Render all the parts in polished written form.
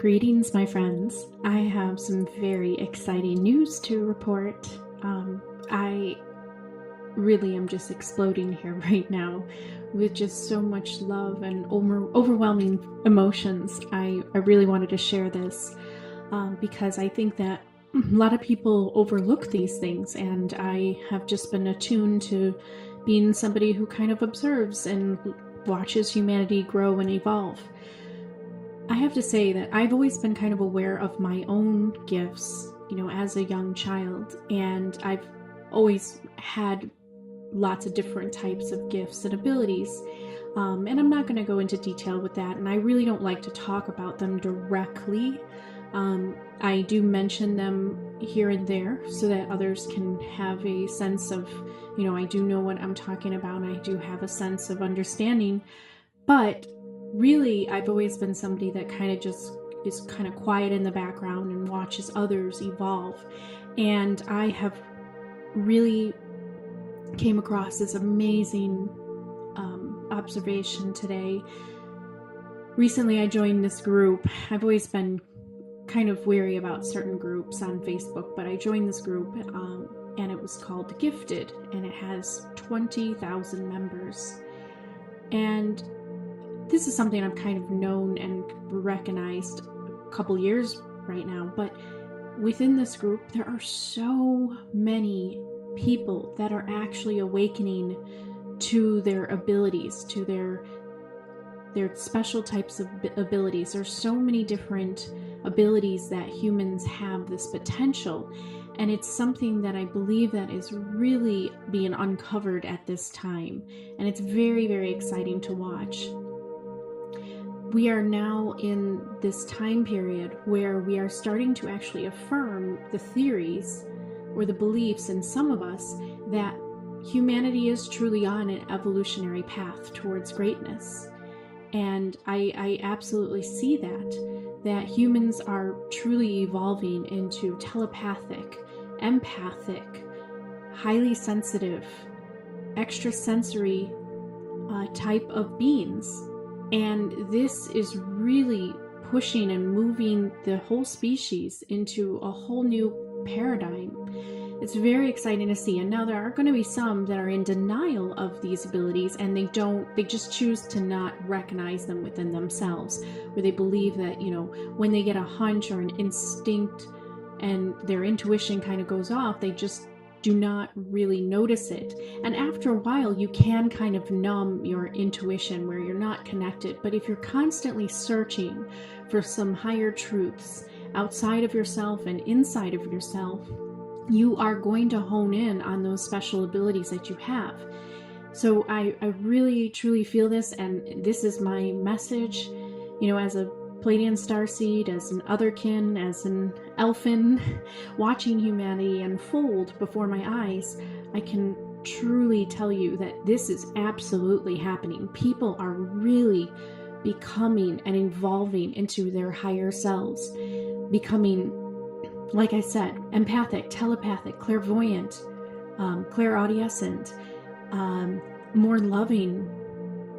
Greetings, my friends. I have some very exciting news to report. I really am just exploding here right now with just so much love and overwhelming emotions. I really wanted to share this because I think that a lot of people overlook these things, and I have just been attuned to being somebody who kind of observes and watches humanity grow and evolve. I have to say that I've always been kind of aware of my own gifts, as a young child, and I've always had lots of different types of gifts and abilities. And I'm not going to go into detail with that, and I really don't like to talk about them directly. I do mention them here and there so that others can have a sense of, I do know what I'm talking about, and I do have a sense of understanding, but really, I've always been somebody that kind of just is kind of quiet in the background and watches others evolve. And I have really came across this amazing observation today. Recently, I joined this group. I've always been kind of wary about certain groups on Facebook, but I joined this group and it was called Gifted, and it has 20,000 members. And this is something I've kind of known and recognized a couple years right now, but within this group, there are so many people that are actually awakening to their abilities, to their special types of abilities. There's so many different abilities that humans have this potential, and it's something that I believe that is really being uncovered at this time, and it's very, very exciting to watch. We are now in this time period where we are starting to actually affirm the theories or the beliefs in some of us that humanity is truly on an evolutionary path towards greatness. And I absolutely see that humans are truly evolving into telepathic, empathic, highly sensitive, extrasensory type of beings. And this is really pushing and moving the whole species into a whole new paradigm. It's very exciting to see. And now there are going to be some that are in denial of these abilities, and they just choose to not recognize them within themselves, where they believe that, when they get a hunch or an instinct and their intuition kind of goes off, they just do not really notice it. And after a while, you can kind of numb your intuition where you're not connected. But if you're constantly searching for some higher truths outside of yourself and inside of yourself, you are going to hone in on those special abilities that you have. So I really, truly feel this, and this is my message, as a Pleiadian starseed, as an otherkin, as an elfin, watching humanity unfold before my eyes. I can truly tell you that this is absolutely happening. People are really becoming and evolving into their higher selves, becoming, like I said, empathic, telepathic, clairvoyant, clairaudient, more loving,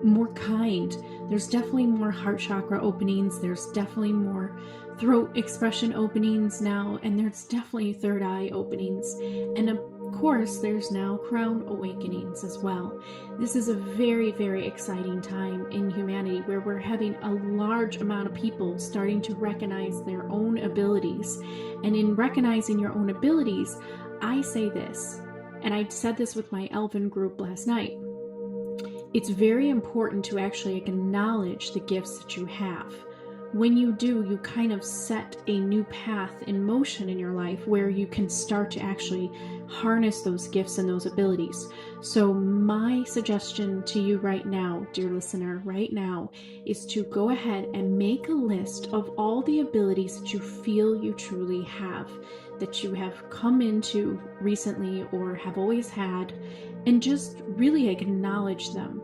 more kind. There's definitely more heart chakra openings. There's definitely more throat expression openings now, and there's definitely third eye openings. And of course, there's now crown awakenings as well. This is a very, very exciting time in humanity where we're having a large amount of people starting to recognize their own abilities. And in recognizing your own abilities, I say this, and I said this with my elven group last night. It's very important to actually acknowledge the gifts that you have. When you do, you kind of set a new path in motion in your life where you can start to actually harness those gifts and those abilities. So my suggestion to you right now, dear listener, right now, is to go ahead and make a list of all the abilities that you feel you truly have, that you have come into recently or have always had, and just really acknowledge them.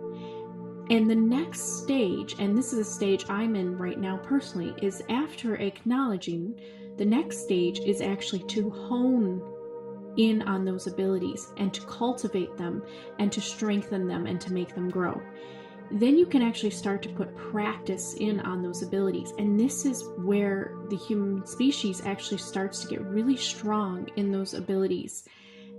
And the next stage, and this is a stage I'm in right now personally, is after acknowledging, the next stage is actually to hone in on those abilities and to cultivate them and to strengthen them and to make them grow. then you can actually start to put practice in on those abilities. And this is where the human species actually starts to get really strong in those abilities.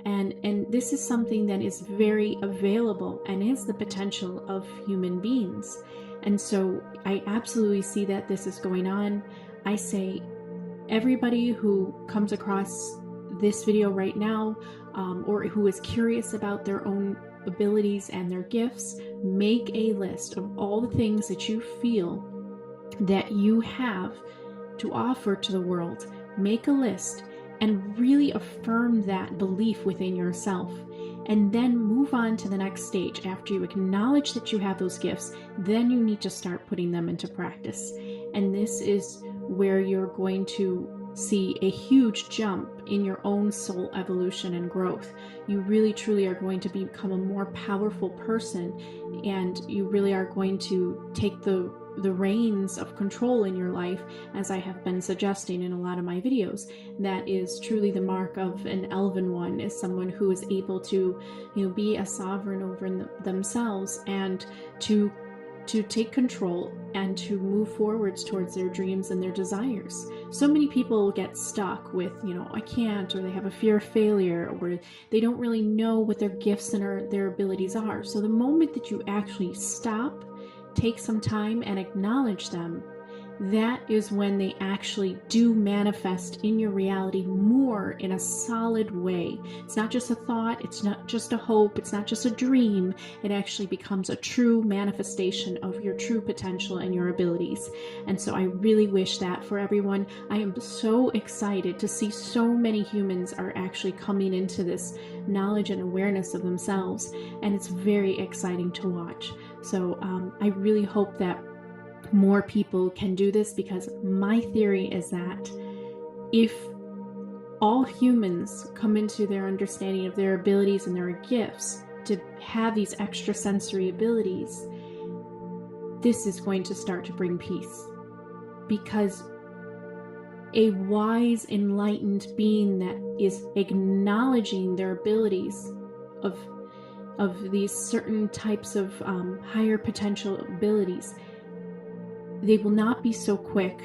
And this is something that is very available and is the potential of human beings. And so I absolutely see that this is going on. I say everybody who comes across this video right now, or who is curious about their own abilities and their gifts, make a list of all the things that you feel that you have to offer to the world. Make a list and really affirm that belief within yourself, and then move on to the next stage. After you acknowledge that you have those gifts, then you need to start putting them into practice. And this is where you're going to see a huge jump in your own soul evolution and growth. You really truly are going to become a more powerful person, and you really are going to take the reins of control in your life, as I have been suggesting in a lot of my videos. That is truly the mark of an elven one, is someone who is able to, be a sovereign over themselves, and to take control and to move forwards towards their dreams and their desires. So many people get stuck with, I can't, or they have a fear of failure, or they don't really know what their gifts and their abilities are. So the moment that you actually stop, take some time and acknowledge them, that is when they actually do manifest in your reality more in a solid way. It's not just a thought, it's not just a hope, it's not just a dream. It actually becomes a true manifestation of your true potential and your abilities. And so I really wish that for everyone. I am so excited to see so many humans are actually coming into this knowledge and awareness of themselves, and it's very exciting to watch. So I really hope that more people can do this, because my theory is that if all humans come into their understanding of their abilities and their gifts to have these extrasensory abilities, this is going to start to bring peace. Because a wise, enlightened being that is acknowledging their abilities of these certain types of higher potential abilities, they will not be so quick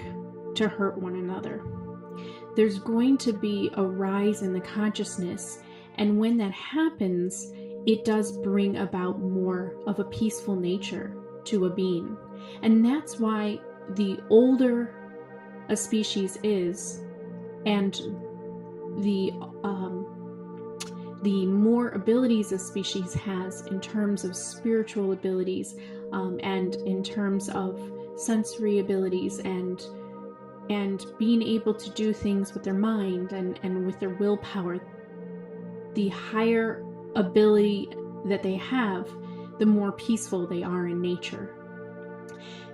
to hurt one another. There's going to be a rise in the consciousness, and when that happens, it does bring about more of a peaceful nature to a being. And that's why the older a species is, and the more abilities a species has in terms of spiritual abilities, and in terms of sensory abilities, and being able to do things with their mind and with their willpower, the higher ability that they have, the more peaceful they are in nature.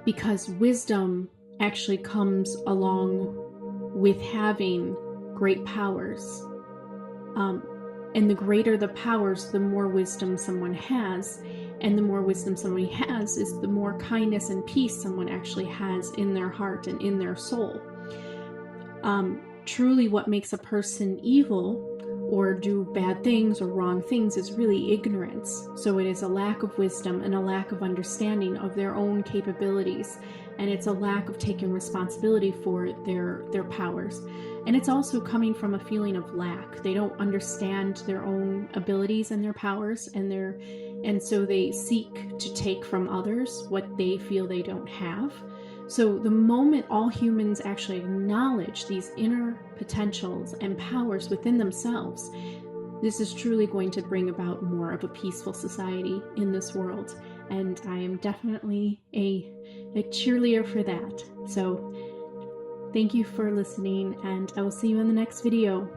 Because wisdom actually comes along with having great powers. And the greater the powers, the more wisdom someone has. And the more wisdom somebody has is the more kindness and peace someone actually has in their heart and in their soul. Truly what makes a person evil or do bad things or wrong things is really ignorance. So it is a lack of wisdom and a lack of understanding of their own capabilities. And it's a lack of taking responsibility for their powers. And it's also coming from a feeling of lack. They don't understand their own abilities and their powers, and so they seek to take from others what they feel they don't have. So the moment all humans actually acknowledge these inner potentials and powers within themselves, this is truly going to bring about more of a peaceful society in this world. And I am definitely a cheerleader for that. So thank you for listening, and I will see you in the next video.